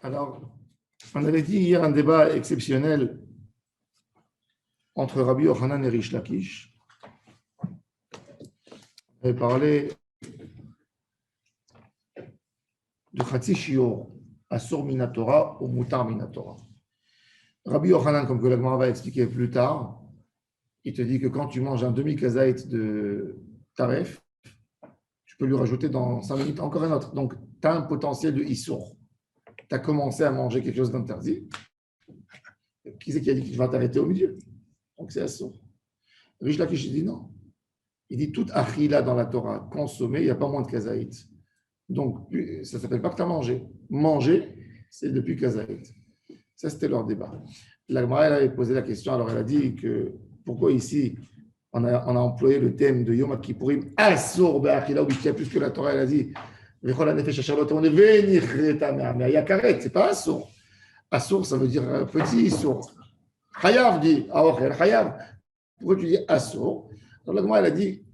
Alors, on avait dit hier un débat exceptionnel entre Rabbi Yochanan et Rish Lakish. On avait parlé de Chatzi Shior, Asur Minatora ou Mutar Minatora. Rabbi Yochanan, comme que la Gemara va expliquer plus tard, il te dit que quand tu manges un demi-kazaït de taref, tu peux lui rajouter dans 5 minutes encore un autre. Donc, tu as un potentiel de Issour. Tu as commencé à manger quelque chose d'interdit. Qui c'est qui a dit que tu vas t'arrêter au milieu? Donc, c'est Assour. Rish Lakish dit non. Il dit toute achila dans la Torah, consommée, il n'y a pas moins de kazaït. Donc, ça ne s'appelle pas que tu as mangé. Manger, c'est depuis kazaït. Ça, c'était leur débat. La Gemara, elle avait posé la question, alors elle a dit que pourquoi ici, on a employé le thème de Yom Kippourim, Assour be'achila, où il y a plus que la Torah, elle a dit, c'est pas Assour. Assour, ça veut dire petit Issour. Chayav dit, Aochel, Chayav. Pourquoi tu dis Assour? Alors la Gemara, elle a dit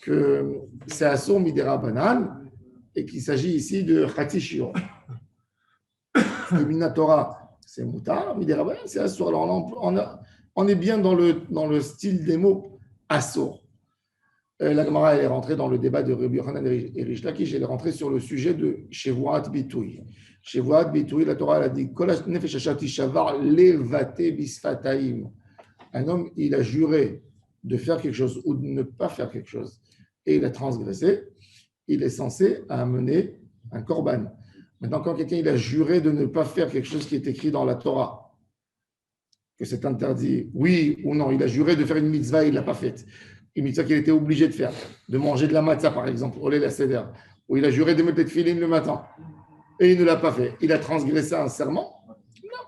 que c'est Assour midera banane et qu'il s'agit ici de Chatzi Shior. Le Minatora, c'est Mutar, midera banane, c'est Assour. Alors on est bien dans le style des mots Assour. La Gemara, elle est rentrée dans le débat de Rabbi Yochanan et Rish Lakish, elle est rentrée sur le sujet de Shevuat Bitouy. Shevuat Bitouy, la Torah, elle a dit Kol nefesh asher tishavar levate bisfataim. Un homme, il a juré de faire quelque chose ou de ne pas faire quelque chose, et il a transgressé, il est censé amener un korban. Maintenant, quand quelqu'un il a juré de ne pas faire quelque chose qui est écrit dans la Torah, que c'est interdit, oui ou non, il a juré de faire une mitzvah, il ne l'a pas faite. Une mitzvah qu'il était obligé de faire, de manger de la matzah par exemple, au lait la seder, où il a juré de mettre des tefilin le matin, et il ne l'a pas fait. Il a transgressé un serment? Non.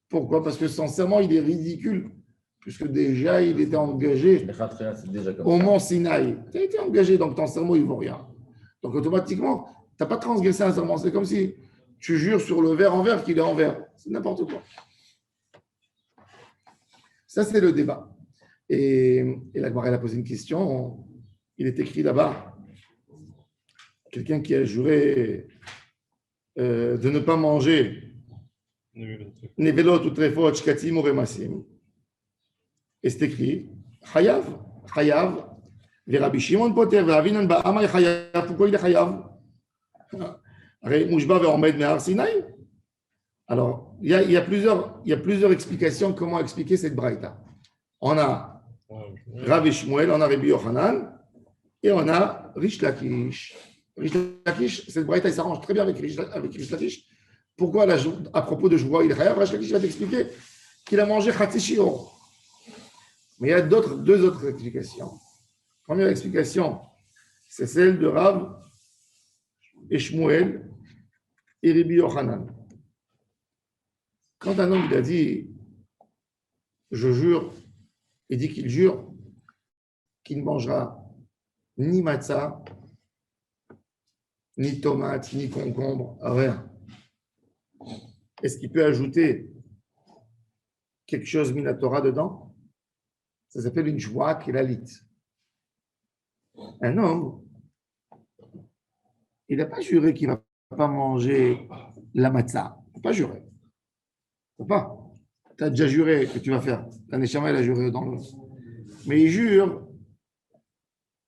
Pourquoi? Parce que son serment, il est ridicule, puisque déjà, il était engagé au mont Sinaï. Tu as été engagé, donc ton serment, il ne vaut rien. Donc automatiquement, tu n'as pas transgressé un serment. C'est comme si tu jures sur le verre en verre qu'il est en verre. C'est n'importe quoi. Ça, c'est le débat. Et la Gemara, elle a posé une question. Il est écrit là-bas, quelqu'un qui a juré de ne pas manger nevelot ou trefot shkatim ou remassim. Et c'est écrit chayav, chayav. Rabbi Shimon poter ve'avinan ba'amay chayav. Pourquoi il est chayav? Mouchba ve'omed me'ar Sinaï. Alors, il y a plusieurs explications comment expliquer cette braïta. On a Rav Shmuel, on a Rabbi Yochanan et on a Rish Lakish. Rish Lakish, cette braïta, il s'arrange très bien avec Rish Lakish. Pourquoi, à propos de Jouvois, il est chayav? Rish Lakish va t'expliquer qu'il a mangé Chatzi Shior. Mais il y a deux autres explications. Première explication, c'est celle de Rav et Shmuel et Rabbi Yochanan. Quand un homme il a dit, je jure, il dit qu'il jure qu'il ne mangera ni matzah, ni tomate, ni concombre, rien. Est-ce qu'il peut ajouter quelque chose minatora dedans? Ça s'appelle une joie kélalit. Un homme, il n'a pas juré qu'il ne va pas manger la matzah. Il ne peut pas jurer. Il ne peut pas. Tu as déjà juré que tu vas faire. La Neshama, il a juré dans le... Mais il jure.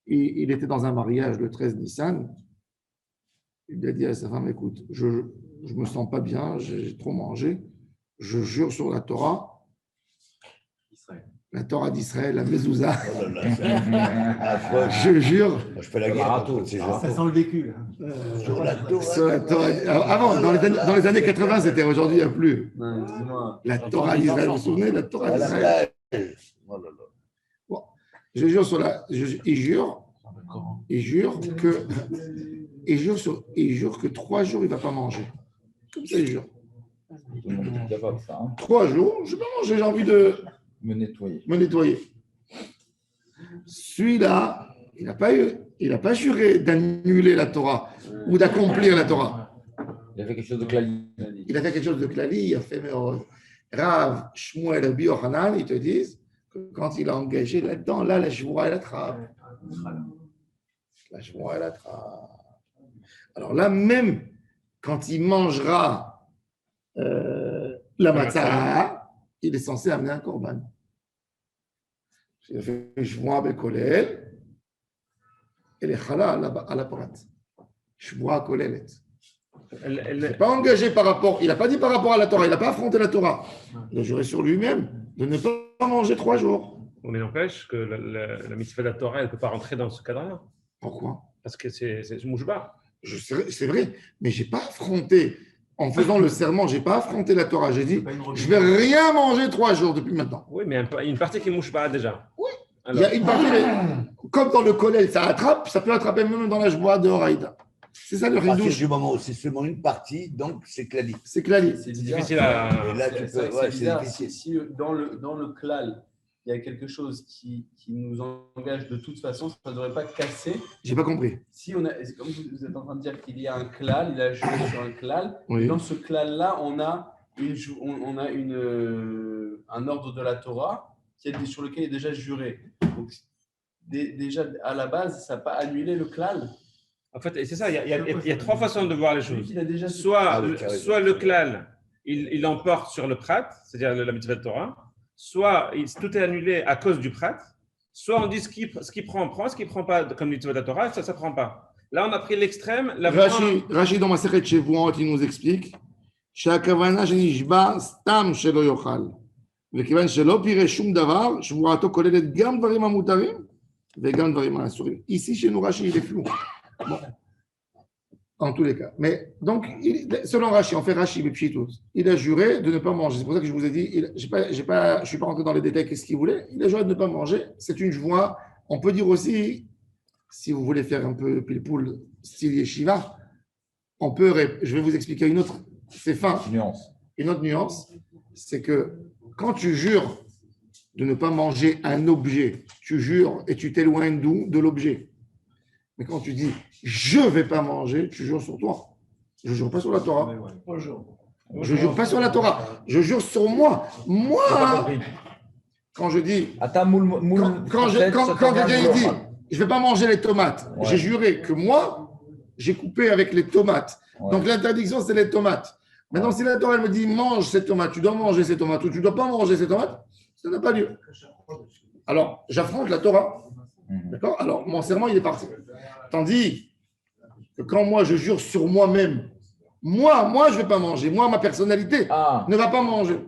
Il était dans un mariage le 13 Nissan. Il a dit à sa femme, écoute, je ne me sens pas bien, j'ai trop mangé. Je jure sur la Torah. La Torah d'Israël, la Mezouza. Oh là là, je jure. Je fais la guerre. Ça sent le vécu. Sur la Torah. Avant, dans les années 80, c'était aujourd'hui, il n'y a plus. La Torah d'Israël, vous vous souvenez, la Torah d'Israël. Bon, je jure sur la. Il jure que 3 jours, il ne va pas manger. Comme ça, il jure. 3 jours, je ne vais pas manger, j'ai envie de. Me nettoyer. Celui-là, il n'a pas juré d'annuler la Torah ou d'accomplir la Torah. Il a fait quelque chose de clali. Il a fait Rav, Shmuel, Rabbi Yochanan, ils te disent que quand il a engagé là-dedans, là, la Shvoua, elle attrape. Alors là, même quand il mangera la matzah, il est censé amener un korban. Il a fait Shvoa Bekolel et les chala à la prat. Shvoa Kolelet. Il n'est pas engagé par rapport, il n'a pas dit par rapport à la Torah, il n'a pas affronté la Torah. Il a juré sur lui-même de ne pas manger 3 jours. Mais n'empêche que la mitzvah de la Torah, elle ne peut pas rentrer dans ce cadre-là. Pourquoi? Parce que c'est mouchba. C'est vrai, mais je n'ai pas affronté, en faisant le serment, je n'ai pas affronté la Torah. J'ai dit, je ne vais rien manger 3 jours depuis maintenant. Oui, mais il y a une partie qui est mouchba déjà. Oui, alors, il y a une partie, mais comme dans le collège, ça attrape, ça peut attraper même dans la joie de Horaïda. C'est ça le À partir ridouche. du moment où c'est seulement une partie, donc c'est clali. C'est clair. c'est difficile à. Et là, tu C'est vrai peux. que Ouais, c'est c'est bizarre. difficile. Si dans le klal, il y a quelque chose qui nous engage de toute façon, ça ne devrait pas casser. J'ai pas compris. Si on a, comme vous êtes en train de dire qu'il y a un klal, il a joué sur un klal. Oui. Dans ce klal-là, on a un ordre de la Torah sur lequel il est déjà juré. Donc, déjà, à la base, ça n'a pas annulé le klal. En fait, et c'est ça, il y a 3 façons de voir les Celui choses. qui l'a déjà Soit carrément. le klal, il l'emporte sur le prat, c'est-à-dire la mitzvah de Torah, soit tout est annulé à cause du prat, soit on dit ce qui prend, ce qui ne prend pas comme mitzvah de la Torah, ça ne prend pas. Là, on a pris l'extrême. Rashi dans ma série Shevuot, il nous explique שהכוונה שנשבע סתם שלא יאכל, וכיוון שלא פירש שום דבר, שבועתו כוללת גם דברים המותרים וגם דברים האסורים. Ici, chez nous, Rashi, il est flou. Bon. En tous les cas. Mais donc, selon Rashi, on fait Rashi, il a juré de ne pas manger. C'est pour ça que je vous ai dit, je ne suis pas rentré dans les détails, qu'est-ce qu'il voulait. Il a juré de ne pas manger. C'est une joie. On peut dire aussi, si vous voulez faire un peu pile-poule, style yeshiva, je vais vous expliquer une autre, c'est fin. Une autre nuance, c'est que quand tu jures de ne pas manger un objet, tu jures et tu t'éloignes d'où? De l'objet. Mais quand tu dis je ne vais pas manger, tu jures sur toi. Je ne jure pas sur la Torah. Je ne jure pas sur la Torah. Je jure sur moi. Moi, quand je dis, quand quelqu'un il dit je ne vais pas manger les tomates, j'ai juré que moi, j'ai coupé avec les tomates. Donc l'interdiction, c'est les tomates. Maintenant, si la Torah elle me dit mange ces tomates, tu dois manger ces tomates ou tu ne dois pas manger ces tomates, ça n'a pas lieu. Alors, j'affronte la Torah. D'accord? Alors, mon serment, il est parti. Tandis que quand moi, je jure sur moi-même, moi, je ne vais pas manger. Moi, ma personnalité ne va pas manger.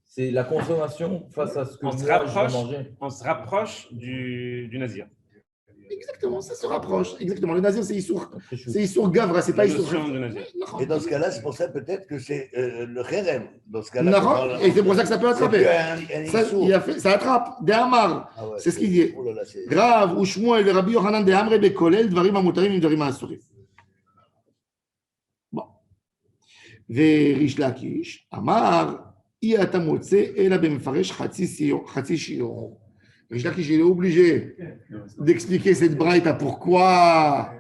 C'est la consommation face à ce que On moi, se je vais rapproche, manger. on se rapproche du nazir. Exactement, ça se rapproche. Exactement. Le nazir, c'est Issour Gavra, c'est pas La Issour. notion de nazir. Et dans ce cas-là, c'est pour ça peut-être que c'est le kherem. Dans ce cas-là, Non, et c'est pour ça que ça peut attraper. Ça attrape. Des Amar, Ah ouais, c'est ce qu'il dit. Oh là là, c'est- Rav ou Shmuel et Rabbi Yochanan de Amre Bekolel, Dvarim Amutarim, Dvarim Asurim. Bon. Rish Lakish, Amar, Iata Motse, Ela Bemfaresh, Chatzi Shior. Rish Lakish, il est obligé d'expliquer cette braïta pourquoi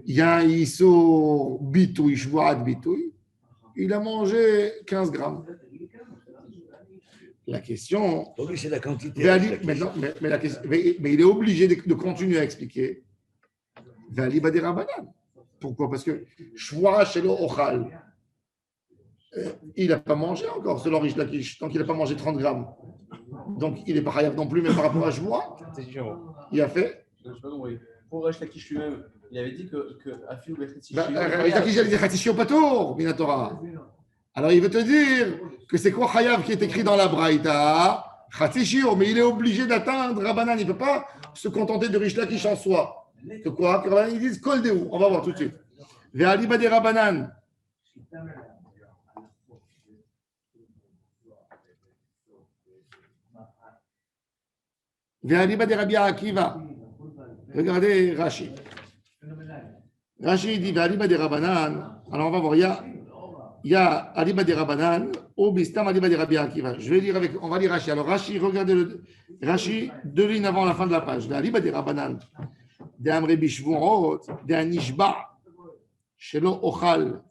il y a un Issou Bitouy, Shvuat Bitouy. Il a mangé 15 grammes. La question. Pour lui, c'est la quantité. Mais il est obligé de continuer à expliquer. Vali Badé Rabanan. Pourquoi? Parce que Shwa Shelo Ochal, il n'a pas mangé encore, selon Rish Lakish, tant qu'il n'a pas mangé 30 grammes. Donc, il n'est pas Chayav non plus, mais par rapport à Shwa, il a fait. Je ne sais pas compris. Pour Resh Lakish lui-même, il avait dit que Afil ou Bechitzi. Rish Lakish a dit Khatishio Patour, Minatora. Alors, il veut te dire que c'est quoi Chayav qui est écrit dans la Braïta? Khatishio, mais il est obligé d'atteindre Rabbanan. Il ne peut pas se contenter de Rish Lakish en soi. Que quoi? Que Rabbanan, ils disent Kol Deou. On va voir tout de suite. Ve'ali Badé Rabbanan. Ve'aliba de Rabbi Akiva. Regardez Rashi. Rashi dit Ve'aliba de Rabbanan. Alors on va voir. Il y a Aliba de Rabbanan ou Bistam Aliba de Rabbi Akiva. Je vais lire avec. On va lire Rashi. Alors Rashi, regardez Rashi, 2 lignes avant la fin de la page. Ve'aliba de Rabbanan. De Amre Bishvuot. De Anishba. Shelo Ochal.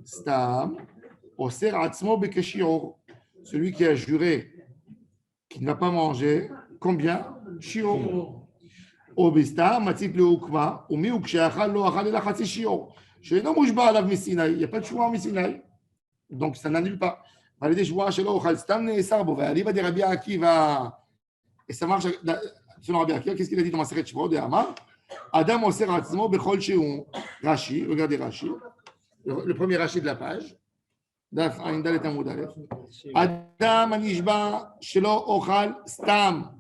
Stam. Oser Atzmo Bekeshior. Celui qui a juré qu'il ne va pas manger. Combien? Shior. Obista, matzit le ukma, ou mi ukshachal lo achal la chatzi shior. She'eno mushba alav misinaï. Il n'y a pas de choix en misinaï. Donc ça n'annule pas. על ידי שבועה שלא אוכל, סתם נאסר בו, ואליבא דרבי עקיבא, et ça marche selon Rabbi Akiva, qu'est-ce qu'il a dit dans ma série de Shvot, Amar Adam oser atzmo bechol shehu. Rashi, regardez Rashi, le premier Rashi de la page, Daf Ayin Dalet Amud Aleph. Adam anishba shelo ochal stam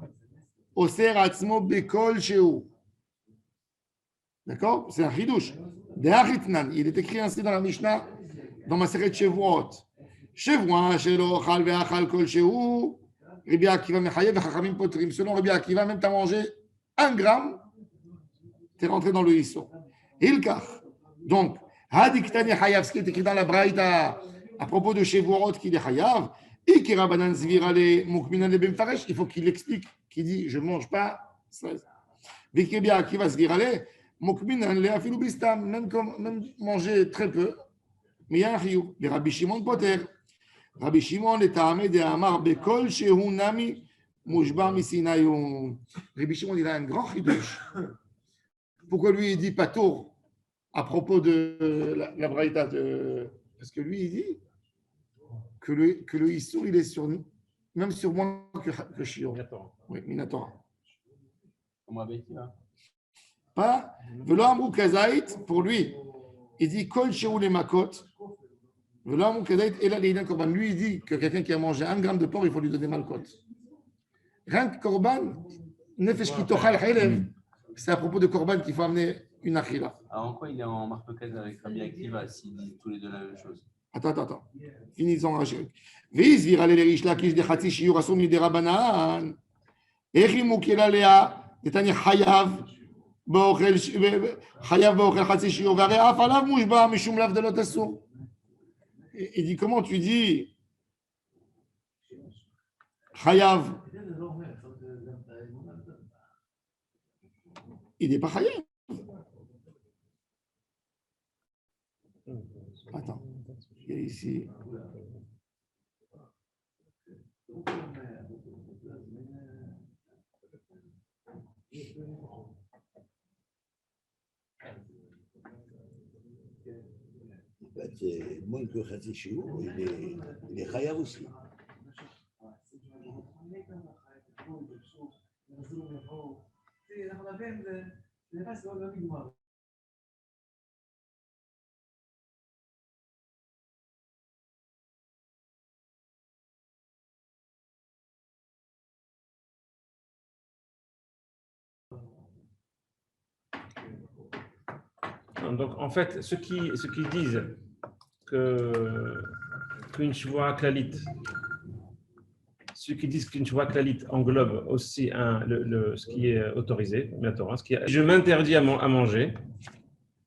oser atzmo bechol shehu. D'accord? C'est un chidouche. De'achitnan, il est écrit ainsi dans la Mishnah, dans ma série de Shvuot. Shevua shelo ochal ve'achal kol shehu. Rabbi Akiva mechayev v'chachamim potrim. Selon Rabbi Akiva, même tu as mangé 1 gramme, tu es rentré dans le hisso. Hilkach. Donc, hadiktani chayav, ce qui est écrit dans la Braïta à propos de Shevuot qui est chayav, ikira banan zvirale mukminan lebem faresh, il faut qu'il explique, qu'il dit je ne mange pas 16. Rabbi Akiva zvirale mukminan le afilu bistam, même manger très peu, mais il y a un chiyuv. Rabbi Shimon poter. Rabbi Shimon est à de Amar Bekol Shehu Nami Mouchba Misinayon. Rabbi Shimon, il a un grand chidouche. Pourquoi lui, il dit pas tour à propos de la braïta de... Parce que lui, il dit que le Issou, il est sur nous, même sur moins que Shion. Oui, Minatora. On m'avait dit là. Pas Velo Amrou Kazait, pour lui, il dit Kol Shehu les Makot. Lui, il dit que quelqu'un qui a mangé 1 gramme de porc, il faut lui donner malcote. Rien que korban, nefesh ki tochal helev, c'est à propos de korban qu'il faut amener une achila. Alors en quoi il est en marque-case avec Rabbi Akiva s'ils disent tous les deux la même chose? Attends. Finissons Rachel. Viz virale les riches lakish de chatzi shiur asum mi derabanan. Echi mukela lea, detani chayav, באוכל חצי שיעור, והרי אף עליו מושבע משום לאו דלא תסור. Il dit, comment tu dis Chayav? Il n'est pas Chayav. Attends, il y a ici. C'est moins que Khatsi Shiur, il est Chayav aussi. Donc, en fait, ceux qui disent qu'une shvoa klalit, ceux qui disent qu'une shvoa klalit englobe aussi ce qui est autorisé, je m'interdis à manger,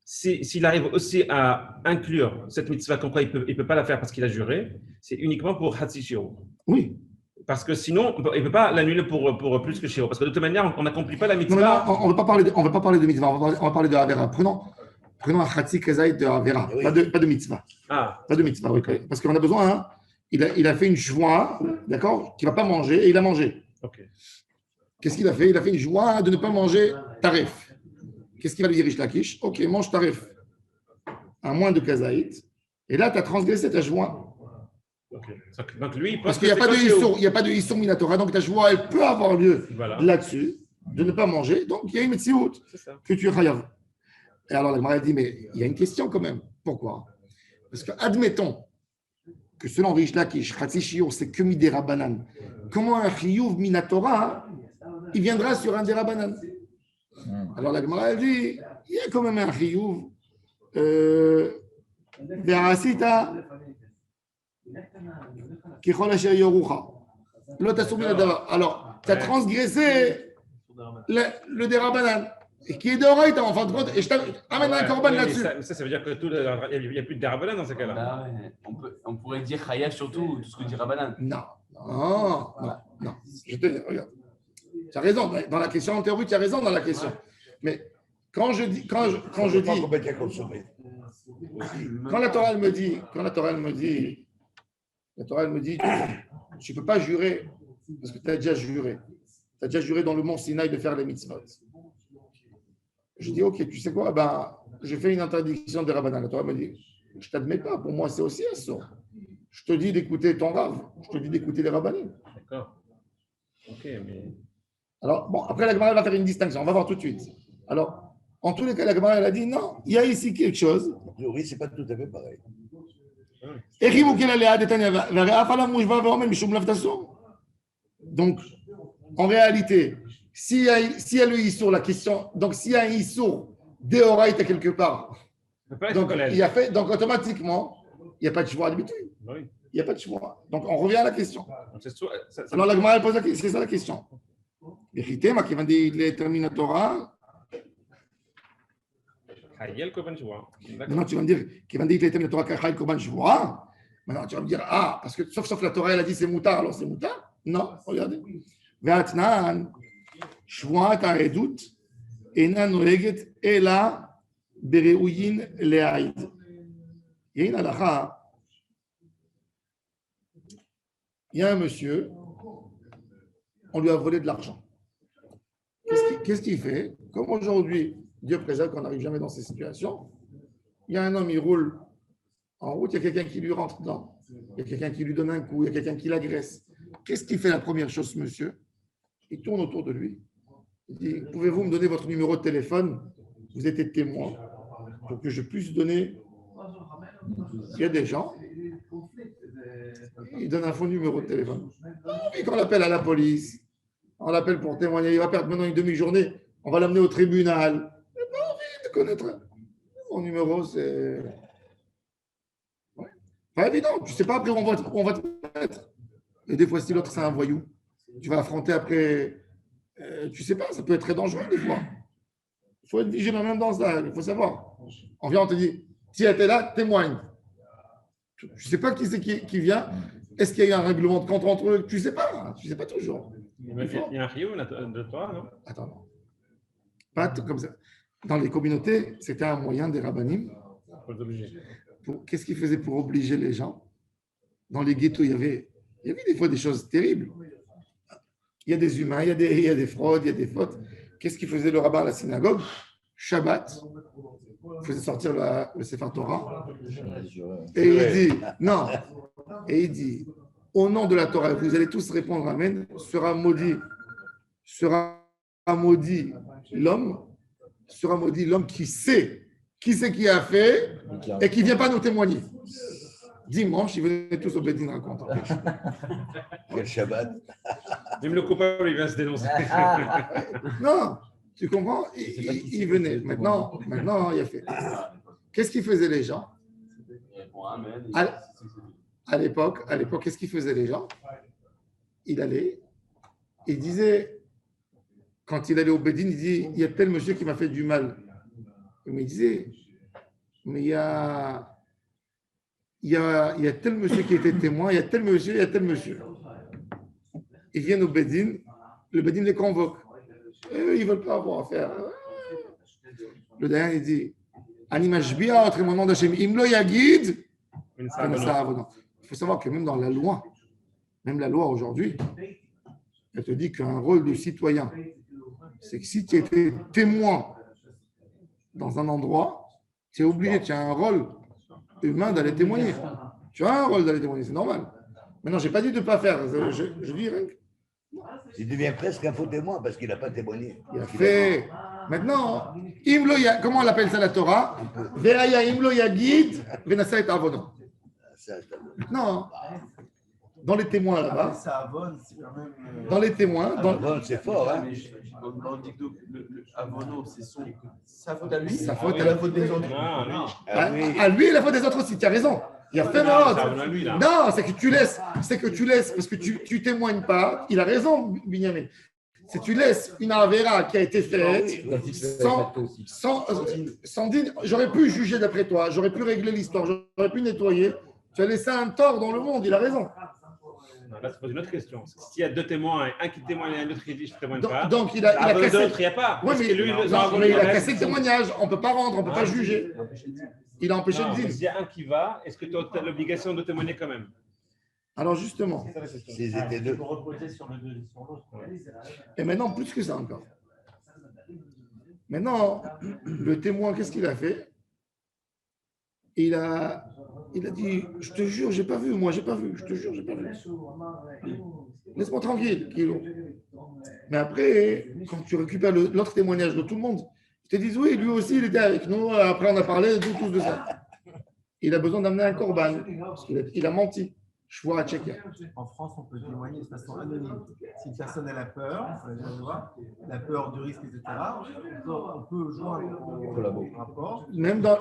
s'il arrive aussi à inclure cette mitzvah comme quoi il peut pas la faire parce qu'il a juré, c'est uniquement pour Hatsi Shiro. Oui. Parce que sinon, il ne peut pas l'annuler pour plus que Shiro. Parce que de toute manière, on n'accomplit pas la mitzvah. Non, on ne va pas parler de mitzvah, on va parler de Avera. Prenons un Khatsi Kazaït de Avera, Oui. pas de mitzvah. Ah. Pas de mitzvah, oui. Parce qu'on a besoin, hein, il a fait une joie, d'accord, qu'il ne va pas manger, et il a mangé. Ok. Qu'est-ce qu'il a fait? Il a fait une joie de ne pas manger taref. Qu'est-ce qu'il va lui dire, Rish Lakish? Ok, mange taref. À moins de Kazaït. Et là, tu as transgressé ta joie. Ok. Donc lui, Parce qu'il n'y a pas de Issour, il n'y a pas de Issour Minatora. Donc ta joie, elle peut avoir lieu là-dessus, de ne pas manger. Donc il y a une Metsiout que tu es Chayav. Et alors la Gemara dit, mais il y a une question quand même. Pourquoi? Parce que admettons que selon Rish Lakish, Khatsi Shiur, c'est que Midera Banan. Comment un Chiyuv Minatora, il viendra sur un Dera Banan? Alors la Gemara dit, il y a quand même un Chiyuv Verasita. Alors, tu as transgressé le dérabanan, qui est d'oreille, en fin de compte, et je t'amène un corban là-dessus. Ça veut dire qu'il n'y a plus de dérabanan dans ce cas-là. Bah ouais. On pourrait dire Chayav surtout, tout ce que dit Rabbanan. Non. Je te dis, regarde. Tu as raison, dans la question, en théorie, tu as raison dans la question. Mais quand je dis. Quand la Torah elle me dit, tu ne peux pas jurer, parce que tu as déjà juré. Tu as déjà juré dans le mont Sinaï de faire les mitzvot. Je dis, ok, tu sais quoi, je fais une interdiction de Rabbanan. La Torah me dit, je ne t'admets pas, pour moi c'est aussi un sort. Je te dis d'écouter ton rave. Je te dis d'écouter les rabbinim. D'accord. Ok, mais. Alors, bon, après, la Gemara va faire une distinction. On va voir tout de suite. Alors, en tous les cas, la Gemara, elle a dit non, il y a ici quelque chose. A priori, c'est pas tout à fait pareil. Donc, en réalité, s'il y a le issour, la question, donc s'il y a un issour déoraïta quelque part, donc, donc automatiquement, il n'y a pas de choix d'habitude. Oui. Il n'y a pas de choix. Donc, on revient à la question. Ça Alors, la Gemara, elle pose la question, c'est ça la question. Vérité, ma qui va dire les termina Torah. Maintenant, tu vas me dire qu'il va dire que les termina Torah kachai korban shvoa. Maintenant, tu vas me dire, ah, parce que sauf la Torah, elle a dit c'est moutar, alors c'est moutar. Non, regardez. Ve'atnan shvoat ha'edut ena noeget ela bereuyin le'aid. Il y a une halakha. Il y a un monsieur, on lui a volé de l'argent. Qu'est-ce qu'il fait? Comme aujourd'hui, Dieu préserve qu'on n'arrive jamais dans ces situations, il y a un homme, il roule en route, il y a quelqu'un qui lui rentre dedans, il y a quelqu'un qui lui donne un coup, il y a quelqu'un qui l'agresse. Qu'est-ce qu'il fait la première chose, monsieur? Il tourne autour de lui. Il dit, pouvez-vous me donner votre numéro de téléphone? Vous êtes témoin pour que je puisse donner. Il y a des gens, ils donnent un faux numéro de téléphone. Et quand on l'appelle à la police, on l'appelle pour témoigner, il va perdre maintenant une demi-journée, on va l'amener au tribunal. Il n'a pas envie de connaître. Mon numéro, c'est. Ouais. Pas évident, tu ne sais pas après où on va te mettre. Et des fois, si l'autre, c'est un voyou, tu vas affronter après. Tu ne sais pas, ça peut être très dangereux des fois. Il faut être vigilant même dans ça, il faut savoir. On vient, on te dit, si elle était là, témoigne. Tu ne sais pas qui c'est qui vient. Est-ce qu'il y a eu un règlement de compte entre eux? Tu ne sais pas toujours. Il y a un rio de toi, non? Attends, non. Pas comme ça. Dans les communautés, c'était un moyen des rabbinim. Qu'est-ce qu'ils faisaient pour obliger les gens? Dans les ghettos, il y avait des fois des choses terribles. Il y a des humains, il y a des fraudes, il y a des fautes. Qu'est-ce qu'il faisait le rabbin à la synagogue? Shabbat, il faisait sortir le Sefer Torah. Et il dit, non, et il dit, au nom de la Torah, vous allez tous répondre Amen, sera maudit l'homme qui sait qui a fait et qui ne vient pas nous témoigner. Dimanche, ils venaient tous au Bédine raconter. Quel Shabbat. Même le coupable, il vient se dénoncer. Non, tu comprends? Il venait. Maintenant, il a fait. Qu'est-ce qu'ils faisaient les gens? À l'époque, qu'est-ce qu'ils faisaient les gens? Il allait, il disait, quand il allait au Bédine, il dit, il y a tel monsieur qui m'a fait du mal. Mais il disait, mais il y a tel monsieur qui était témoin, il y a tel monsieur. Ils viennent au Bédine, le Bédine les convoque. Et eux, ils ne veulent pas avoir affaire. Le Dayan, il dit, Animashbia, entre mon nom d'Hachem, Imlo Yagid, il faut savoir que même dans la loi, aujourd'hui, elle te dit qu'un rôle de citoyen, c'est que si tu étais témoin dans un endroit, tu es obligé, tu as un rôle humain d'aller témoigner. Tu as un rôle d'aller témoigner, c'est normal. Maintenant, je n'ai pas dit de ne pas faire. Je dis rien. Il devient presque un faux témoin parce qu'il n'a pas témoigné. Il a fait. Maintenant, comment on appelle ça la Torah? Ve'aya imlo yagid venasa et avono. Maintenant, dans les témoins là-bas, dans les témoins, c'est fort, hein? Dans le dicto, le avono, c'est sa faute à lui, sa faute à la faute des autres. À lui et la faute des autres aussi, tu as raison. Il a fait malade. Non, c'est que tu laisses, parce que tu témoignes pas. Il a raison, Binyamin. C'est que tu laisses une avéra qui a été faite sans dire, j'aurais pu juger d'après toi, j'aurais pu régler l'histoire, j'aurais pu nettoyer. Tu as laissé un tort dans le monde, il a raison. Non, là, c'est pas une autre question. S'il y a deux témoins, un qui témoigne et un autre qui dit je ne témoigne pas. Donc, il a cassé. D'autres, il n'y a pas. Oui, mais il a cassé le témoignage. On ne peut pas rendre, on ne peut pas juger. Il a empêché le deal. S'il y a un qui va, est-ce que tu as l'obligation de témoigner quand même? Alors, justement. S'ils étaient deux. Et maintenant, plus que ça encore. Maintenant, le témoin, qu'est-ce qu'il a fait? Et il a dit, je te jure, j'ai pas vu, moi, j'ai pas vu, je te jure, j'ai pas vu. Laisse-moi tranquille, Kilo. Mais après, quand tu récupères l'autre témoignage de tout le monde, ils te disent, oui, lui aussi, il était avec nous, après on a parlé de tous de ça. Il a besoin d'amener un corban, parce qu'il a menti. Je vois à checker. En France, on peut témoigner de façon anonyme. Si une personne a la peur, la peur du risque, etc., on peut joindre un rapport. Même dans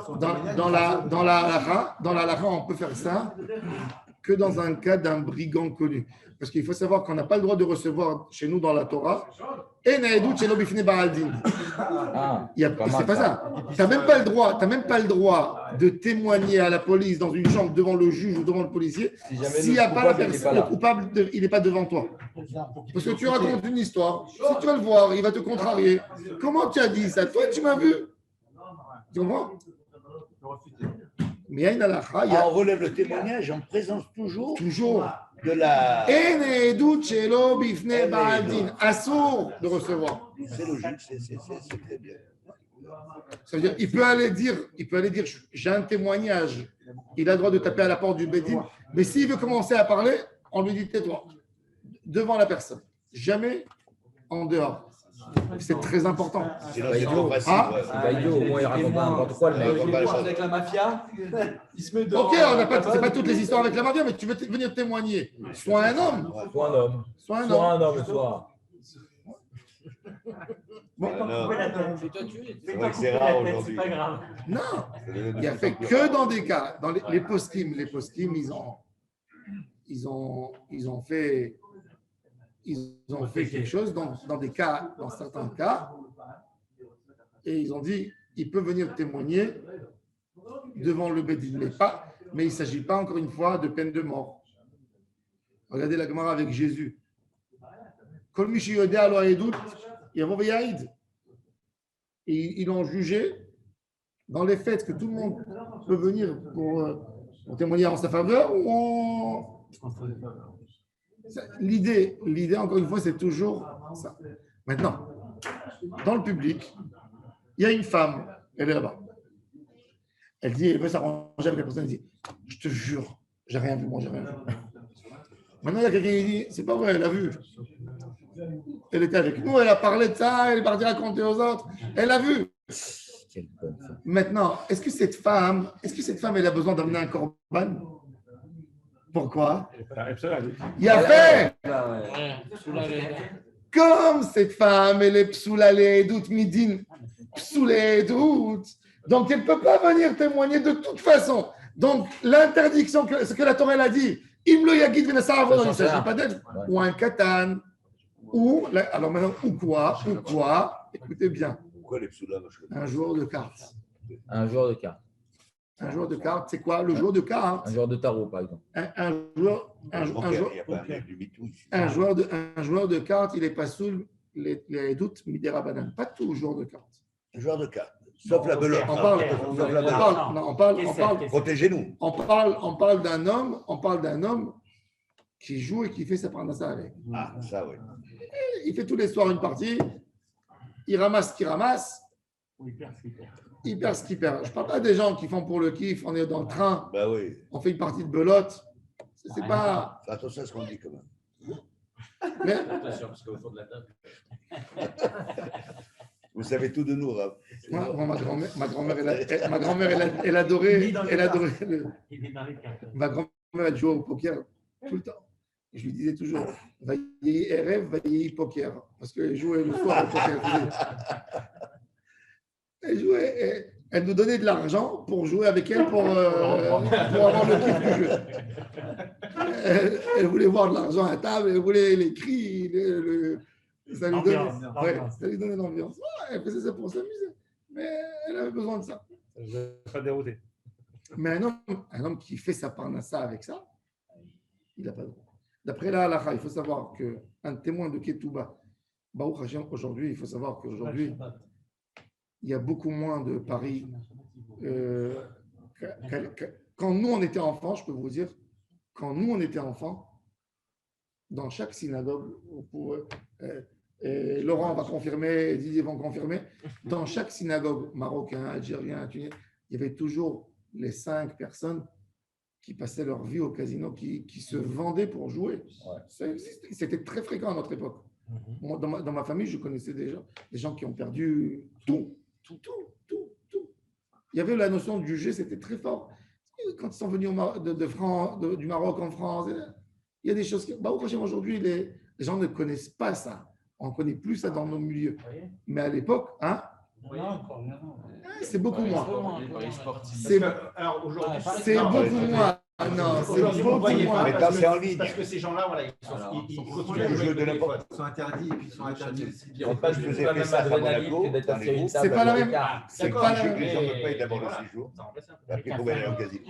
la halakha, on peut faire ça que dans un cas d'un brigand connu. Parce qu'il faut savoir qu'on n'a pas le droit de recevoir chez nous dans la Torah. Et Naïdout chez l'Obifine Baaldin. C'est pas ça. Tu n'as même pas le droit de témoigner à la police dans une chambre devant le juge ou devant le policier s'il n'y a pas la personne, le coupable, il n'est pas devant toi. Parce que tu racontes une histoire. Si tu vas le voir, il va te contrarier. Comment tu as dit ça? Toi, tu m'as vu. Tu comprends? Mais il y a une halakha. On relève le témoignage en présence toujours de la. Assourd de recevoir. C'est logique, c'est très bien. Ça veut dire, il peut aller dire, j'ai un témoignage. Il a le droit de taper à la porte du Bédine. Mais s'il veut commencer à parler, on lui dit tais-toi. Devant la personne. Jamais en dehors. C'est très important. Sinon, c'est trop facile. Au moins, il raconte n'importe quoi, le mec. Avec la mafia, il se met dehors. Ok, c'est pas toutes les histoires avec la mafia, mais tu veux venir témoigner. Sois un homme. Soit un homme. Bon. C'est vrai que c'est rare aujourd'hui. C'est pas grave. Non, il a fait que dans des cas. Dans les poskim, ils ont fait quelque chose dans des cas, dans certains cas, et ils ont dit, il peut venir témoigner devant le Bédine, mais il ne s'agit pas encore une fois de peine de mort. Regardez la Gemara avec Jésus. Kol mi sheyodea lo haedut, yavo veyaid. Et ils l'ont jugé dans les faits que tout le monde peut venir pour témoigner en sa faveur ou en... L'idée, encore une fois, c'est toujours ça. Maintenant, dans le public, il y a une femme, elle est là-bas. Elle dit, elle veut s'arranger avec la personne, elle dit, je te jure, j'ai rien vu, moi, j'ai rien vu. Maintenant, il y a quelqu'un qui dit, c'est pas vrai, elle a vu. Elle était avec nous, elle a parlé de ça, elle est partie raconter aux autres, elle a vu. Maintenant, est-ce que cette femme, elle a besoin d'amener un corban? Pourquoi? Il a fait. Comme cette femme, elle est psoulale doute midin, psoulale doute. Donc, elle ne peut pas venir témoigner de toute façon. Donc, l'interdiction, ce que la Torah a dit, il ne s'agit pas d'elle, ou un katan, ou, alors maintenant, ou quoi, écoutez bien, un joueur de cartes. Un joueur de cartes. Un joueur de cartes, c'est quoi? Le joueur de cartes. Un joueur de tarot, par exemple. Un joueur de cartes, il n'est pas sous les doutes midera banane. Pas tout joueur de cartes. Un joueur de cartes. Sauf la belote. On parle. Protégez-nous. On parle d'un homme qui joue et qui fait sa parnassa avec. Ah, ça, oui. Il fait tous les soirs une partie. Il ramasse ce qu'il ramasse. Il perd ce qu'il perd. Je ne parle pas des gens qui font pour le kiff, on est dans le train, on fait une partie de belote. C'est pas. Fais attention à ce qu'on dit quand même. Mais... Attention, parce qu'au fond de la table. Vous savez tout de nous, Rav. Ma grand-mère, elle adorait. Ma grand-mère, elle jouait au poker tout le temps. Je lui disais toujours, vaillez rêve, vaillez poker. Parce qu'elle jouait le soir au poker. Elle nous donnait de l'argent pour jouer avec elle, pour avoir le kiff du jeu. Elle voulait voir de l'argent à table, elle voulait les cris, ça lui donnait l'ambiance. Elle faisait ça pour s'amuser, mais elle avait besoin de ça. Je vais pas dérouter. Mais un homme qui fait sa parnassa avec ça, il n'a pas le droit. D'après la halakha, il faut savoir qu'un témoin de Ketouba, Baruch Hashem, aujourd'hui, il faut savoir qu'aujourd'hui, il y a beaucoup moins de paris. Quand nous, on était enfants, je peux vous dire, dans chaque synagogue, Laurent va confirmer, Didier vont confirmer, dans chaque synagogue, marocain, algérien, tunisien, il y avait toujours les 5 personnes qui passaient leur vie au casino, qui se vendaient pour jouer. C'était très fréquent à notre époque. Moi, dans ma famille, je connaissais des gens qui ont perdu tout. Il y avait la notion du jeu, c'était très fort. Quand ils sont venus du Maroc en France, il y a des choses qui... Aujourd'hui, les gens ne connaissent pas ça. On ne connaît plus ça dans nos milieux. Mais à l'époque, c'est beaucoup moins. C'est beaucoup moins. Non, c'est beaucoup moins. Mais quand c'est en ligne. Parce que ces gens-là, voilà, ils continuent à jouer de n'importe. Ils sont interdits et puis ils sont interdits. Ils n'ont pas la même adrénaline que d'être assis à une table. C'est pas la même. C'est pas la même. Les gens ne payent d'abord le séjour. Après, il faut aller au casino.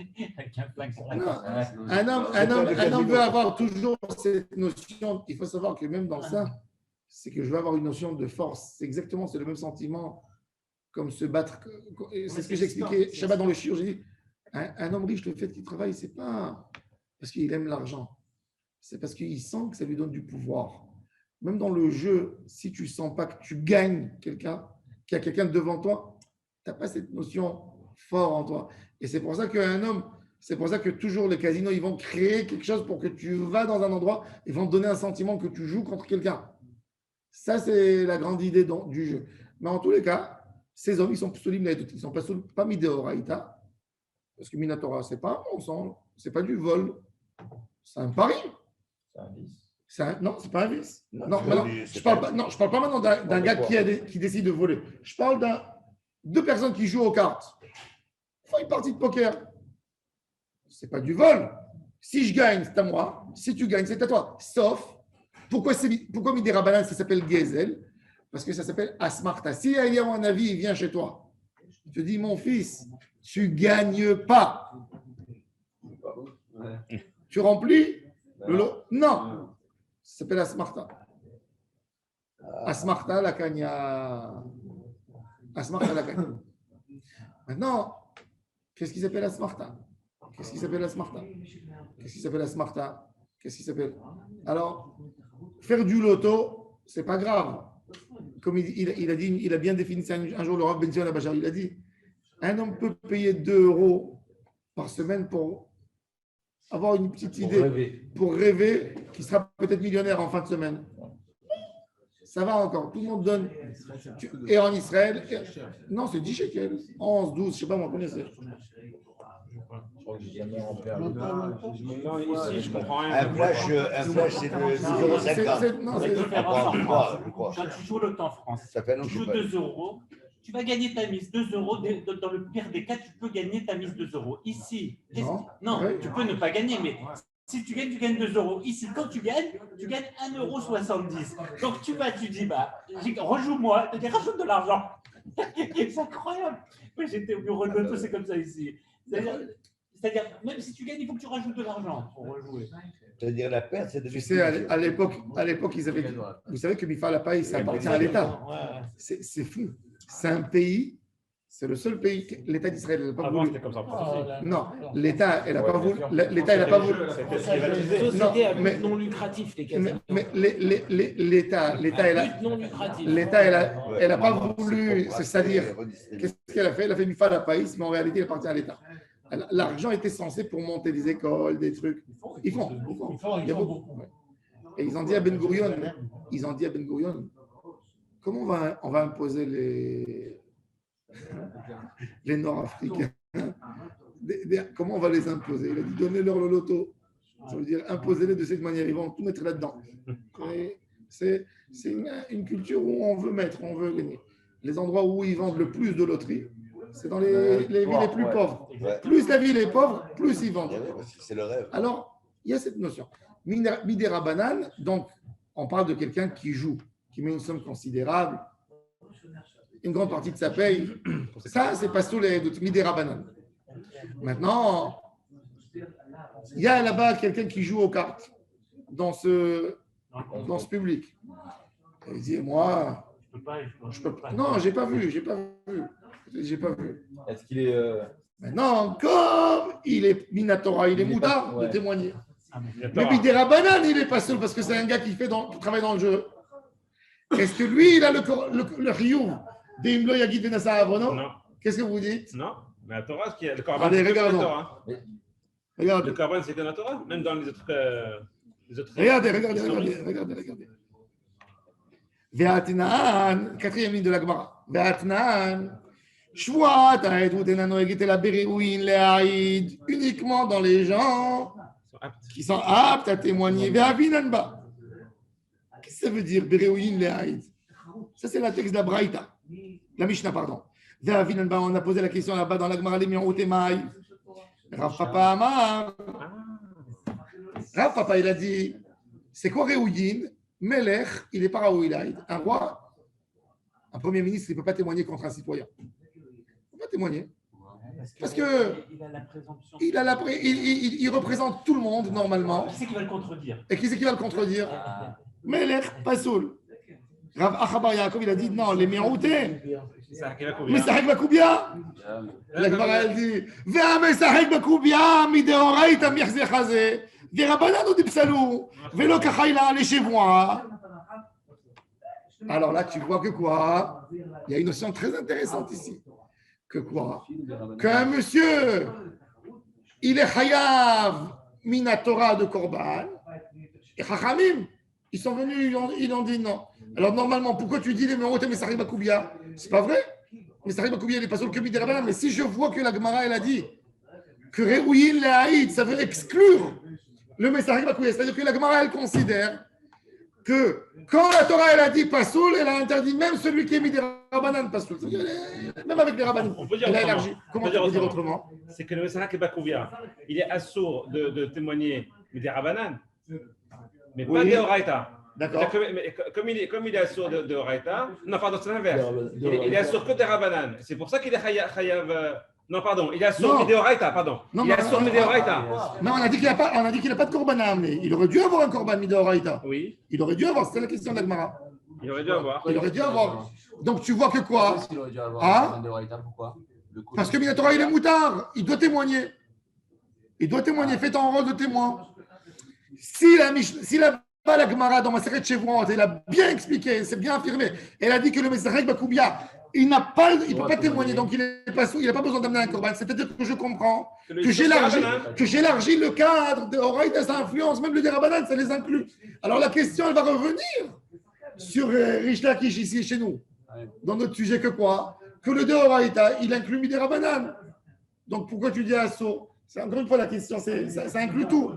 Un homme veut avoir toujours cette notion. Il faut savoir que même dans ça, c'est que je veux avoir une notion de force. C'est le même sentiment comme se battre. C'est ce que j'expliquais Shabbat dans le shiur. J'ai dit, un homme riche, le fait qu'il travaille, c'est pas parce qu'il aime l'argent. C'est parce qu'il sent que ça lui donne du pouvoir. Même dans le jeu, si tu sens pas que tu gagnes quelqu'un, qu'il y a quelqu'un devant toi, tu n'as pas cette notion forte en toi. Et c'est pour ça qu'un homme, c'est pour ça que toujours les casinos, ils vont créer quelque chose pour que tu vas dans un endroit, ils vont te donner un sentiment que tu joues contre quelqu'un. Ça, c'est la grande idée du jeu. Mais en tous les cas, ces hommes, ils sont solides, ils ne sont pas mis de Horaïta, parce que Minatora, ce n'est pas un mensonge, ce n'est pas du vol, c'est un pari. C'est un vice. Non, ce n'est pas un vice. Je ne parle pas maintenant d'un gars qui décide de voler. Je parle de 2 personnes qui jouent aux cartes. Ils font une partie de poker. Ce n'est pas du vol. Si je gagne, c'est à moi. Si tu gagnes, c'est à toi. Sauf, pourquoi Midera Banan, ça s'appelle Gezel? Parce que ça s'appelle Asmarta. Si il y a un avis, il vient chez toi. Je te dis, mon fils, tu ne gagnes pas. Tu remplis le lot? Non. Ça s'appelle Asmarta. Asmarta la cagna. Asmarta la cagna. Maintenant, qu'est-ce qui s'appelle Asmarta? Qu'est-ce qui s'appelle Asmarta? Qu'est-ce qui s'appelle Asmarta? Qu'est-ce qui s'appelle? Alors, faire du loto, ce n'est pas grave. Comme il a bien défini ça un jour, le Rav Ben Zion Abachar, il a dit, un homme peut payer 2 € par semaine pour avoir une petite idée, pour rêver qu'il sera peut-être millionnaire en fin de semaine. Ça va encore, tout le monde donne. Et en Israël, non, c'est 10 shekels, 11, 12, je ne sais pas moi combien c'est. Je crois que j'ai jamais rempli un lot. Non, ici, je comprends rien. Un flash, c'est de 2,50 €. Quand tu joues l'auto en France, tu joues 2 €, tu vas gagner ta mise 2 €. Dans le pire des cas, tu peux gagner ta mise 2 €. Ici, non, tu peux ne pas gagner, mais si tu gagnes 2 €. Ici, quand tu gagnes 1,70 €. Donc tu dis, rejoue-moi, tu dis, rajoute de l'argent. C'est incroyable. Moi, j'étais au bureau de l'auto, c'est comme ça ici. C'est-à-dire, même si tu gagnes, il faut que tu rajoutes de l'argent pour rejouer. C'est-à-dire la perte, c'est de... Tu sais, à l'époque, ils avaient... Vous savez que Mifal Hapaï, ça appartient à l'État. C'est fou. C'est un pays, c'est le seul pays que l'État d'Israël n'a pas voulu. C'était comme ça. Non, l'État, elle n'a pas voulu. L'État, elle n'a pas voulu. Société à but non lucratif, les casinos. Mais l'État, elle n'a pas voulu. C'est-à-dire, qu'est-ce qu'elle a fait? Elle a fait Mifal Hapaï, mais en réalité, elle appartient à l'État. L'argent était censé pour monter des écoles, des trucs. Ils font. Il y a beaucoup. Et ils ont dit à Ben Gurion, comment on va imposer les Nord-Africains? Comment on va les imposer? Il a dit, donnez-leur le loto. Ça veut dire, imposez-les de cette manière. Ils vont tout mettre là-dedans. C'est une culture où on veut gagner. Les endroits où ils vendent le plus de loteries, c'est dans les villes les plus pauvres. Plus la ville est pauvre, plus ils vendent. C'est le rêve. Alors, il y a cette notion. Midera Banan, donc, on parle de quelqu'un qui joue, qui met une somme considérable, une grande partie de sa paye. Ça, c'est pas sous les doutes. Midera Banan. Maintenant, il y a là-bas quelqu'un qui joue aux cartes dans ce public. Il dit, moi, je peux pas. Non, j'ai pas vu. Est-ce qu'il est. Maintenant, comme il est Minatora, il est moutard de témoigner. Mais Midera Banan, il n'est pas seul parce que c'est un gars qui travaille dans le jeu. Est-ce que lui, il a le rioum des Imlo Yagid Benassa Avono? Non. Qu'est-ce que vous dites? Non. Mais la Torah, le Corban, Allez, c'est que la regardons. Torah. Regarde. Le Corban, c'est que la Torah, même dans les autres. Regardez. Ve'atnan, quatrième ligne de la Gemara. Ve'atnan, Shvuat ha'edut ena noeget ela bere'uin le'aïd, uniquement dans les gens qui sont aptes à témoigner. Ve'avinan ba. Qu'est-ce que ça veut dire, bere'uin le'aïd? Ça, c'est la texte de la Braïta. La Mishnah, pardon. Ve'avinan ba, on a posé la question là-bas dans la Gemara, les mirout emaï. Rav Papa Amar. Rav Papa, il a dit, c'est quoi Re'uyin? Melech, il n'est pas Raouilaïd. Un roi, un premier ministre, il ne peut pas témoigner contre un citoyen. Il ne peut pas témoigner. Parce que il représente tout le monde normalement. Qui c'est qui va le contredire? Et qui c'est qui va le contredire? Melech, Pasoul. Rav Achabar Yaakov, il a dit non, les Méroutés. Mesahek Bakoubia. La Gemara, elle dit Ve'a Mesahek Bakoubia, Mideoraïta Mirze Chazé. Alors là, tu vois que quoi? Il y a une notion très intéressante ici. Que quoi? Qu'un monsieur, il est chayav minatora de Korban, et Chachamim, ils sont venus, ils ont dit non. Alors normalement, pourquoi tu dis les Merotem et Mesahek Bakoubia? C'est pas vrai. Mesahek Bakoubia n'est pas sur le Kemi des Rabbanan, mais si je vois que la Gemara, elle a dit que Re'uyin le'aïd, ça veut exclure le Mesahek Bakoubia, c'est-à-dire que la Gemara, elle considère que quand la Torah, elle a dit Pasoul, elle a interdit même celui qui est mis des Rabbanan Pasoul. Même avec les Rabbanan. On peut dire elle a autrement. élargi. Comment tu peux dire autrement? C'est que le Mesahek Bakoubia, il est assourd de témoigner des Rabbanan, mais pas des Oraïta. D'accord. Comme il est assourd de Oraïta, non, pardon, c'est l'inverse. Il est assourd que des Rabbanan. C'est pour ça qu'il est chayav. Non, pardon, il est assourd des Oraïta, pardon. Il est assourd des Oraïta. Non, on a dit qu'il n'a pas de Korban à amener. Il aurait dû avoir un Korban Midoraïta. Oui. Il aurait dû avoir, c'était la question de la Gemara. Il aurait dû avoir. Il aurait dû avoir. Donc tu vois que quoi? Pourquoi il aurait dû avoir Ah? un de Raïta? Pourquoi? Parce que Minatora, il est moutard. Il doit témoigner. Il doit témoigner. Fais ton rôle de témoin. Si la Gemara dans Maseret Chevron, elle a bien expliqué, c'est bien affirmé. Elle a dit que le Mesahek Bakoubia, il ne peut pas témoigner, donc il n'a pas besoin d'amener un Korban. C'est-à-dire que je comprends que j'élargis le cadre de Horaïta, ça influence, même le Derabanan, ça les inclut. Alors la question, elle va revenir sur Rish Lakish ici chez nous, dans notre sujet que quoi? Que le Deoraïta, il inclut Miderabanan. Donc pourquoi tu dis Asso? C'est encore une fois la question, ça inclut tout.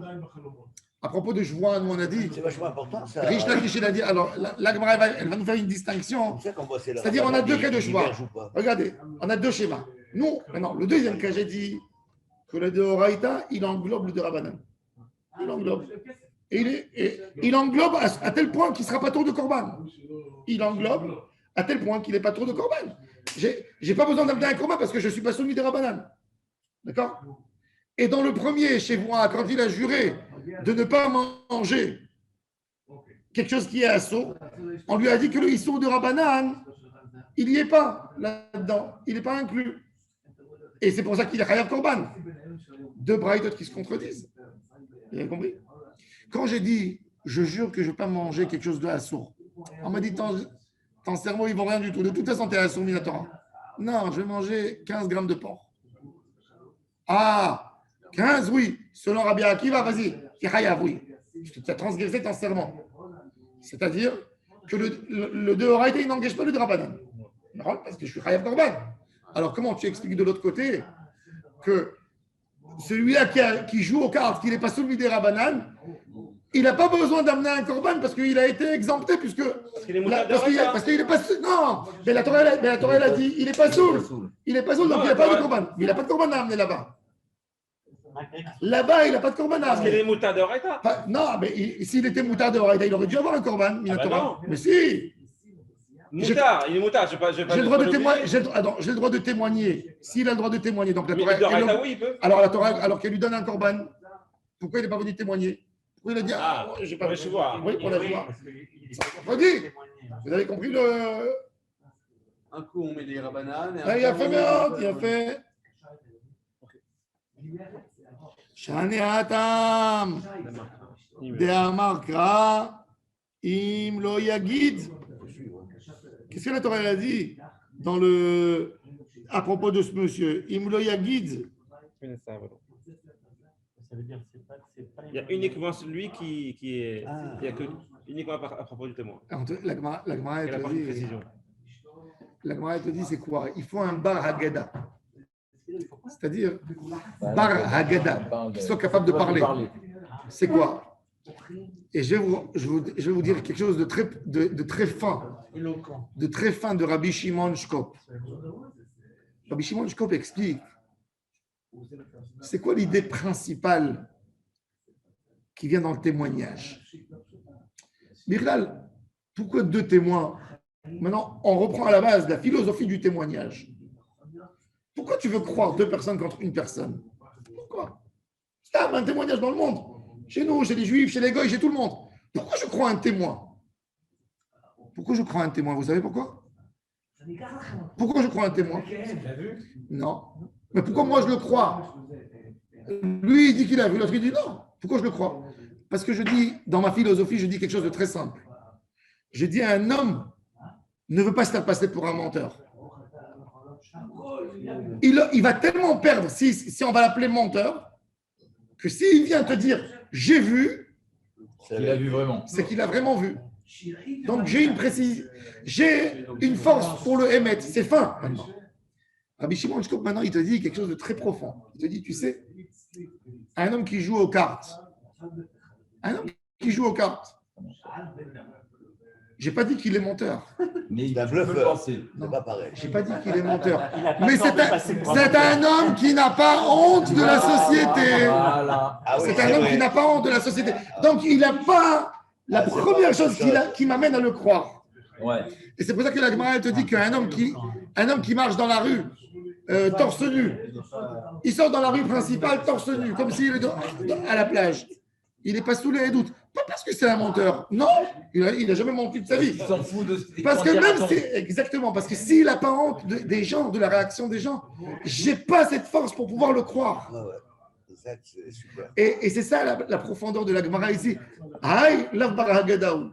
À propos de Jouan, nous on a dit. C'est vachement important ça. Rish Lakish, il a dit. Alors, la Gemara, elle va nous faire une distinction. C'est-à-dire, on a deux cas de choix. Regardez, on a deux schémas. Nous, maintenant, le deuxième cas, j'ai dit que le Deoraïta, il englobe le Derabanan. Il englobe. Et il englobe à tel point qu'il ne sera pas trop de Korban. Il englobe à tel point qu'il n'est pas trop de Korban. Je n'ai pas besoin d'amener un Korban parce que je ne suis pas soumis des Rabbanan. D'accord? Et dans le premier, chez moi, quand il a juré de ne pas manger quelque chose qui est assaut, on lui a dit que le issour de Rabbanan, il n'y est pas là-dedans. Il n'est pas inclus. Et c'est pour ça qu'il est Chayav Korban. Deux braïdot qui se contredisent. Vous avez compris? Quand j'ai dit, je jure que je ne vais pas manger quelque chose de assour, on m'a dit, ton cerveau, il ne vaut rien du tout. De toute façon, tu es assour minatora. Non, je vais manger 15 grammes de porc. Ah, 15, oui. Selon Rabbi Akiva, vas-y. Chayav, oui. Tu as transgressé ton serment. C'est-à-dire que le Deoraïta, il n'engage pas le Drabanan. Parce que je suis Chayav Korban. Alors, comment tu expliques de l'autre côté que celui-là qui joue aux cartes, qui n'est pas soumis des Rabbanan, il n'a pas besoin d'amener un Korban parce qu'il a été exempté, puisque. Parce qu'il n'est pas. Non, mais la Torah, elle a dit il n'est pas soul. Il n'est pas soul, donc il n'a pas de Korban. Mais il n'a pas de Korban à amener là-bas. Là-bas, il n'a pas de Korban à amener. Parce qu'il est moutard de Horaïta. Non, mais s'il était moutard de Horaïta, il aurait dû avoir un Korban. Non. Mais si. Moutard, il est moutard. J'ai le droit de témoigner. J'ai le droit de témoigner. S'il a le droit de témoigner, donc la Torah. Oui, il peut. Alors la Torah, alors qu'elle lui donne un Korban, pourquoi il n'est pas venu témoigner? Pourquoi il a dit j'ai pas je vois. Oui, pour la joie. Redis. Vous avez compris le. Un coup, on met des Rabbanan. Il a fait bien, il a fait. Shani Atam. De'amar Kra. Im lo yagid. Qu'est-ce que la Torah a dit dans le à propos de ce monsieur, Imloya guide. Ça veut dire que c'est pas Il y a uniquement celui qui est. Il y a que uniquement à propos du témoin. La Gemara, Elle apporte une précision. La Gemara te dit c'est quoi? Il faut un bar Haggadah. C'est-à-dire bar Haggadah, qui soit capable de parler. C'est quoi? Et je vais vous dire quelque chose de très fin, de Rabbi Shimon Shkop. Rabbi Shimon Shkop explique, c'est quoi l'idée principale qui vient dans le témoignage? Birlal, pourquoi 2 témoins? Maintenant, on reprend à la base la philosophie du témoignage. Pourquoi tu veux croire 2 personnes contre une personne? Pourquoi? C'est un témoignage dans le monde. Chez nous, chez les Juifs, chez les Goïs, chez tout le monde. Pourquoi je crois un témoin? Pourquoi je crois un témoin? Vous savez pourquoi? Pourquoi je crois un témoin? Non. Mais pourquoi moi je le crois? Lui, il dit qu'il a vu, l'autre il dit non. Pourquoi je le crois? Parce que je dis, dans ma philosophie, je dis quelque chose de très simple. Je dis un homme ne veut pas se faire passer pour un menteur. Il va tellement perdre, si on va l'appeler menteur, que s'il vient te dire j'ai vu, il a vu vraiment. C'est qu'il a vraiment vu. Donc j'ai une force pour le émettre. C'est fin maintenant. Rabbi Shimon Shkop, maintenant, il te dit quelque chose de très profond. Il te dit, tu sais, un homme qui joue aux cartes, j'ai pas dit qu'il est menteur. Mais il a bluffeur. C'est pas pareil. J'ai pas dit qu'il est menteur. Mais c'est un homme qui n'a pas honte de la société. Voilà. C'est un homme qui n'a pas honte de la société. Donc, il n'a pas la première chose qui m'amène à le croire. Ouais. Et c'est pour ça que la Gemara te dit qu'un homme qui marche dans la rue, torse nu, il sort dans la rue principale torse nu, comme s'il est à la plage. Il n'est pas sous les doutes. Pas parce que c'est un menteur. Non, il n'a jamais menti de sa vie. Il s'en fout de ce parce que même exactement, parce que s'il n'a pas honte des gens, de la réaction des gens, j'ai pas cette force pour pouvoir le croire. Ah ouais. Ça, c'est super. Et c'est ça la profondeur de la Gemara ici. Aïe, l'avbaragadaou.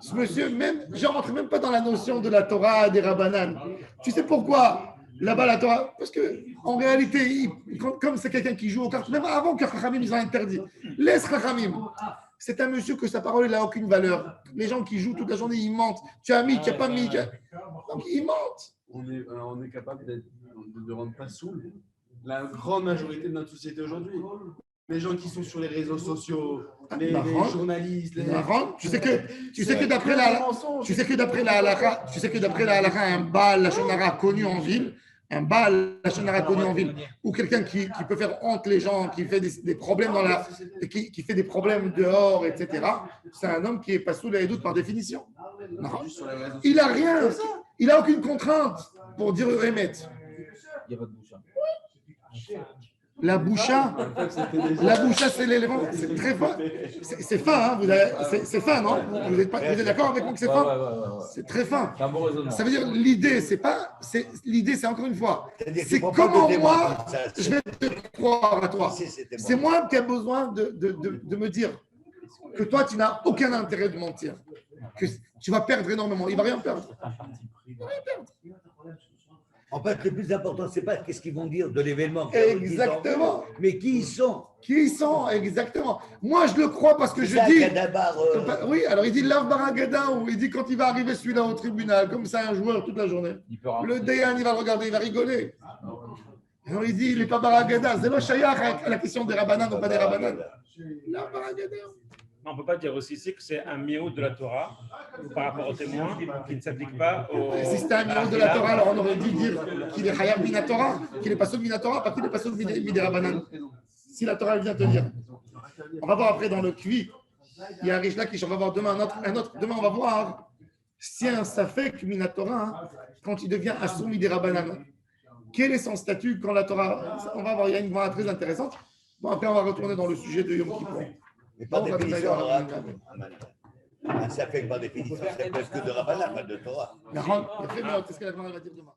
Ce monsieur, même, je ne rentre même pas dans la notion de la Torah, des Rabbanan. Tu sais pourquoi là-bas la Torah? Parce qu'en réalité, comme c'est quelqu'un qui joue aux cartes, même avant que Chachamim ils ont interdit, laisse Chachamim. C'est un monsieur que sa parole n'a aucune valeur. Les gens qui jouent toute la journée, ils mentent. Tu as mis, tu n'as pas mis. Donc ils mentent. On est capable de ne rendre pas saoul la grande majorité de notre société aujourd'hui. Les gens qui sont sur les réseaux sociaux, les journalistes, tu sais que d'après la halakha, un Baal Lachon Hara connu en ville, ou quelqu'un qui peut faire honte les gens, qui fait des problèmes qui fait des problèmes dehors, etc. C'est un homme qui est pas sous les doutes par définition. Non. Il n'a rien, il n'a aucune contrainte pour dire Emet. Il y a pas de bouche. La boucha, c'est l'élément, c'est très fin. C'est fin, hein, c'est fin, non? Vous êtes d'accord avec moi que c'est fin? Ouais. C'est très fin. C'est un bon raisonnement. Ça veut dire l'idée, c'est encore une fois, c'est comment moi je vais te croire à toi. C'est moi qui ai besoin de me dire que toi tu n'as aucun intérêt de mentir, que tu vas perdre énormément. Il ne va rien perdre. Il va rien perdre. En fait, le plus important, ce n'est pas qu'est-ce qu'ils vont dire de l'événement. Exactement. Mais qui ils sont. Qui ils sont, exactement. Moi, je le crois parce que je dis… Oui, alors il dit Lav Baragada, ou il dit quand il va arriver celui-là au tribunal, comme ça, un joueur toute la journée. Le Dayan, il va le regarder, il va rigoler. Alors il dit, il n'est pas Baragada. C'est le Shayach à la question des Rabbanan ou pas des Rabbanan. Lav Baragada. On ne peut pas dire aussi ici que c'est un miaud de la Torah par rapport aux témoins qui ne s'applique pas au… Si c'était un miaud de la Torah, alors on aurait dû dire qu'il est Hayab Minatora, qu'il n'est pas sauvé Minatora, pas qu'il n'est pas sauvé Midé Rabbanan. Si la Torah vient te dire. On va voir après dans le Kvi, il y a un Rish Lakish, on va voir demain un autre. Demain, on va voir si un Safek Minatora, quand il devient Assour Midé Rabbanan, quel est son statut quand la Torah… On va voir, il y a une voie très intéressante. Bon, après, on va retourner dans le sujet de Yom Kippur. Mais par définition, ça fait que par définition, c'est presque de Rabbanan, pas de Torah. Qu'est-ce que la Gemara va dire demain?